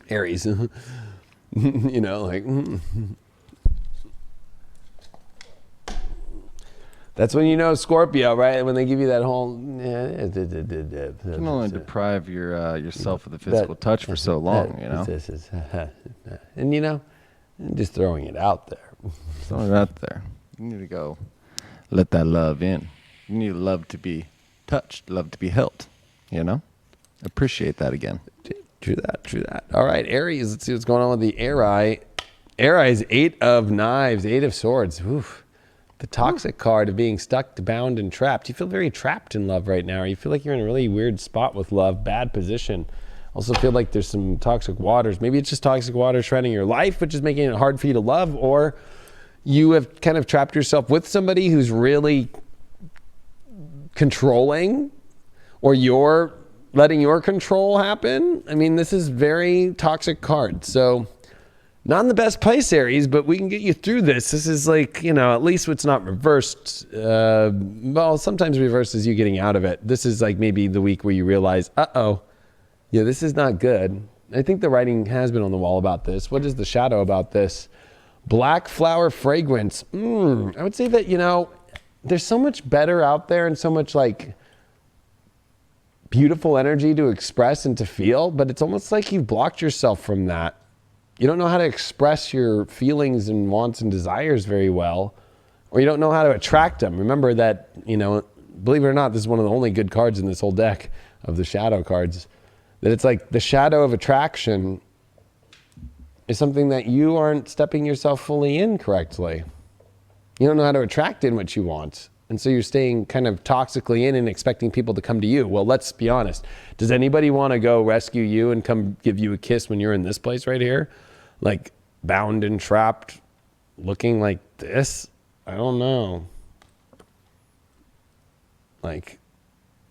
Aries, you know, like, that's when you know Scorpio, right? When they give you that whole, you can only deprive yourself of the physical touch for so long, you know? And you know, just throwing it out there. Throwing it out there. You need to go let that love in. You need love to be touched, love to be held, you know? Appreciate that again. True that. All right, Aries, let's see what's going on with the Aries, 8 of Knives, 8 of Swords. Oof. The toxic card of being stuck, bound, and trapped. You feel very trapped in love right now, or you feel like you're in a really weird spot with love, bad position. Also feel like there's some toxic waters. Maybe it's just toxic waters shredding your life, which is making it hard for you to love, or you have kind of trapped yourself with somebody who's really controlling, or you're letting your control happen. I mean, this is very toxic card. So not in the best place, Aries, but we can get you through this. This is like, you know, at least it's not reversed. Well, sometimes reversed is you getting out of it. This is like maybe the week where you realize, uh-oh, yeah, this is not good. I think the writing has been on the wall about this. What is the shadow about this? Black flower fragrance. I would say that, you know, there's so much better out there and so much like beautiful energy to express and to feel, but it's almost like you've blocked yourself from that. You don't know how to express your feelings and wants and desires very well, or you don't know how to attract them. Remember that, you know, believe it or not, this is one of the only good cards in this whole deck of the shadow cards, that it's like the shadow of attraction is something that you aren't stepping yourself fully in correctly. You don't know how to attract in what you want. And so you're staying kind of toxically in and expecting people to come to you. Well, let's be honest. Does anybody want to go rescue you and come give you a kiss when you're in this place right here? Like bound and trapped, looking like this? I don't know. Like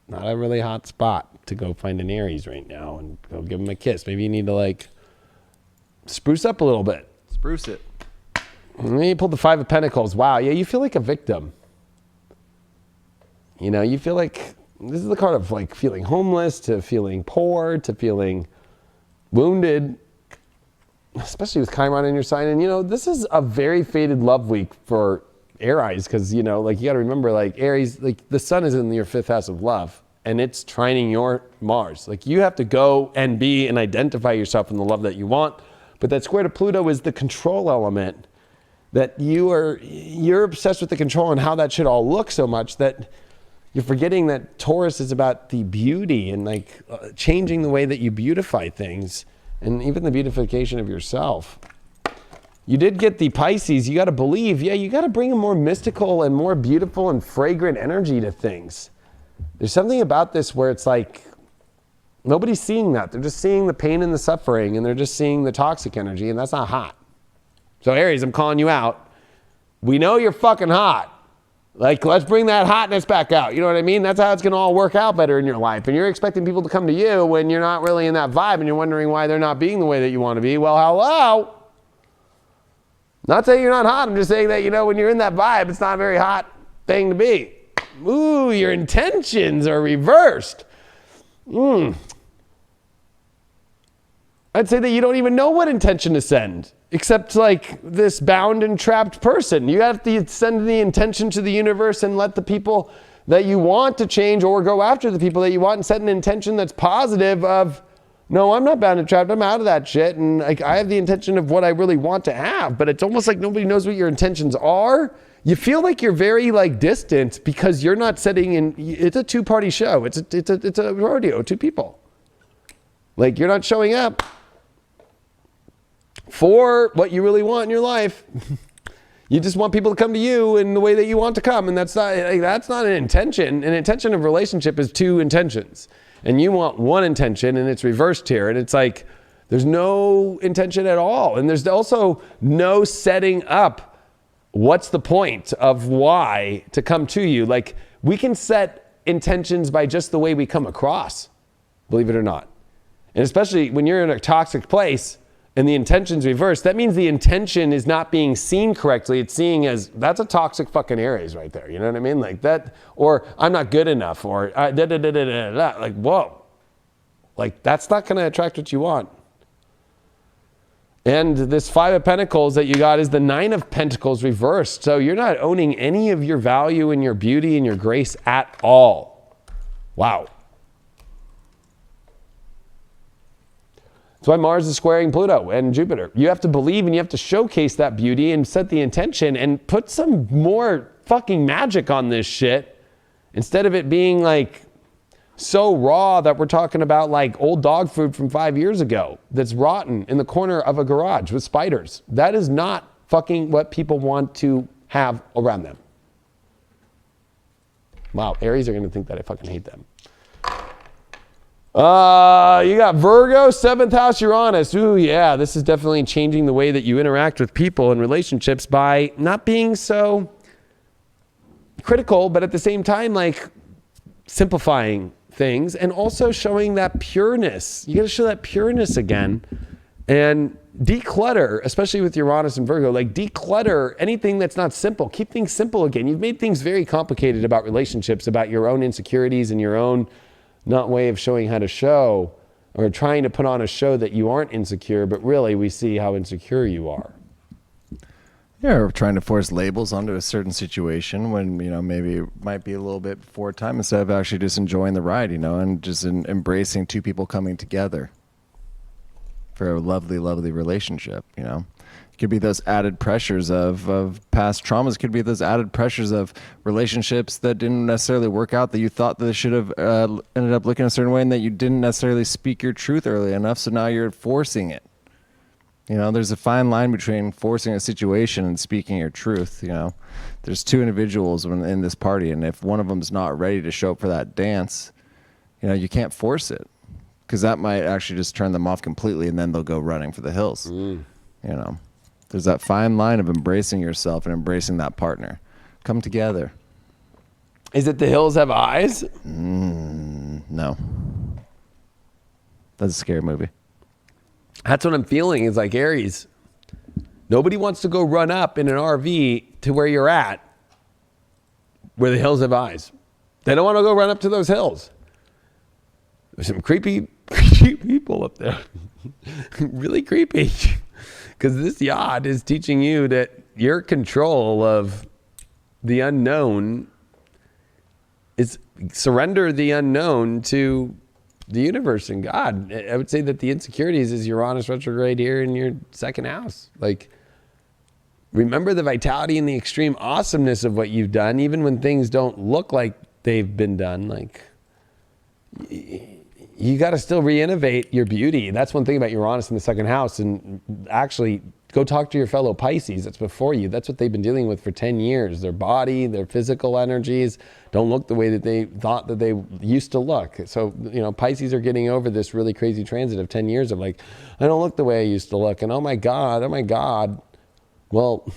not a really hot spot to go find an Aries right now and go give him a kiss. Maybe you need to like spruce up a little bit. Spruce it. And then you pulled the 5 of Pentacles. Wow, yeah, you feel like a victim. You know, you feel like this is the card of like feeling homeless to feeling poor to feeling wounded, especially with Chiron in your sign. And, you know, this is a very fated love week for Aries because, you know, like you got to remember, like Aries, like the sun is in your 5th house of love and it's trining your Mars. Like you have to go and be and identify yourself in the love that you want. But that square to Pluto is the control element that you're obsessed with the control and how that should all look so much that you're forgetting that Taurus is about the beauty and like changing the way that you beautify things and even the beautification of yourself. You did get the Pisces. You got to believe, yeah, you got to bring a more mystical and more beautiful and fragrant energy to things. There's something about this where it's like nobody's seeing that. They're just seeing the pain and the suffering and they're just seeing the toxic energy and that's not hot. So Aries, I'm calling you out. We know you're fucking hot. Like, let's bring that hotness back out. You know what I mean? That's how it's going to all work out better in your life. And you're expecting people to come to you when you're not really in that vibe and you're wondering why they're not being the way that you want to be. Well, hello. Not saying you're not hot. I'm just saying that, you know, when you're in that vibe, it's not a very hot thing to be. Ooh, your intentions are reversed. I'd say that you don't even know what intention to send. Except like this bound and trapped person. You have to send the intention to the universe and let the people that you want to change or go after the people that you want and set an intention that's positive of, no, I'm not bound and trapped. I'm out of that shit. And like, I have the intention of what I really want to have, but it's almost like nobody knows what your intentions are. You feel like you're very like distant because you're not setting in, it's a 2-party show. It's a rodeo, 2 people. Like you're not showing up for what you really want in your life. You just want people to come to you in the way that you want to come. And that's not an intention. An intention of relationship is 2 intentions. And you want 1 intention and it's reversed here. And it's like, there's no intention at all. And there's also no setting up what's the point of why to come to you. Like we can set intentions by just the way we come across, believe it or not. And especially when you're in a toxic place, and the intention's reversed, that means the intention is not being seen correctly. It's seeing as, that's a toxic fucking Aries right there. You know what I mean? Like that, or I'm not good enough, or like, whoa. Like that's not going to attract what you want. And this 5 of Pentacles that you got is the 9 of Pentacles reversed. So you're not owning any of your value and your beauty and your grace at all. Wow. That's why Mars is squaring Pluto and Jupiter. You have to believe and you have to showcase that beauty and set the intention and put some more fucking magic on this shit instead of it being like so raw that we're talking about like old dog food from 5 years ago that's rotten in the corner of a garage with spiders. That is not fucking what people want to have around them. Wow, Aries are going to think that I fucking hate them. You got Virgo, 7th house Uranus. Ooh, yeah, this is definitely changing the way that you interact with people and relationships by not being so critical, but at the same time, like simplifying things and also showing that pureness. You got to show that pureness again and declutter, especially with Uranus and Virgo, like declutter anything that's not simple. Keep things simple again. You've made things very complicated about relationships, about your own insecurities and your own not way of showing how to show or trying to put on a show that you aren't insecure, but really we see how insecure you are. Yeah, or trying to force labels onto a certain situation when, you know, maybe it might be a little bit before time instead of actually just enjoying the ride, you know, and just embracing two people coming together for a lovely, lovely relationship, you know. Could be those added pressures of past traumas, could be those added pressures of relationships that didn't necessarily work out, that you thought that they should have ended up looking a certain way and that you didn't necessarily speak your truth early enough, so now you're forcing it. You know, there's a fine line between forcing a situation and speaking your truth, you know. There's two individuals in this party, and if one of them's not ready to show up for that dance, you know, you can't force it, because that might actually just turn them off completely, and then they'll go running for the hills, you know. There's that fine line of embracing yourself and embracing that partner. Come together. Is it The Hills Have Eyes? No. That's a scary movie. That's what I'm feeling is like Aries. Nobody wants to go run up in an RV to where you're at, where the hills have eyes. They don't want to go run up to those hills. There's some creepy people up there. Really creepy. Because this yacht is teaching you that your control of the unknown is surrender the unknown to the universe and God. I would say that the insecurities is Uranus retrograde here in your 2nd house. Like, remember the vitality and the extreme awesomeness of what you've done, even when things don't look like they've been done. Like, you got to still re-innovate your beauty. That's one thing about Uranus in the 2nd house. And actually, go talk to your fellow Pisces that's before you. That's what they've been dealing with for 10 years. Their body, their physical energies don't look the way that they thought that they used to look. So, you know, Pisces are getting over this really crazy transit of 10 years of like, I don't look the way I used to look. And oh my God. Well,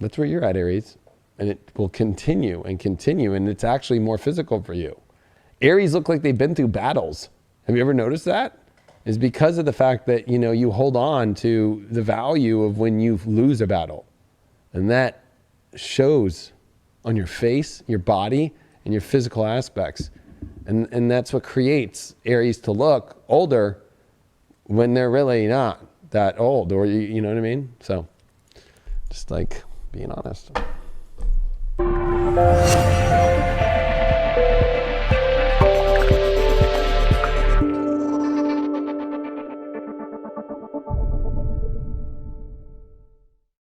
that's where you're at, Aries. And it will continue and continue. And it's actually more physical for you. Aries look like they've been through battles. Have you ever noticed that? Is because of the fact that, you know, you hold on to the value of when you lose a battle. And that shows on your face, your body, and your physical aspects. And that's what creates Aries to look older when they're really not that old, or you know what I mean? So just like being honest.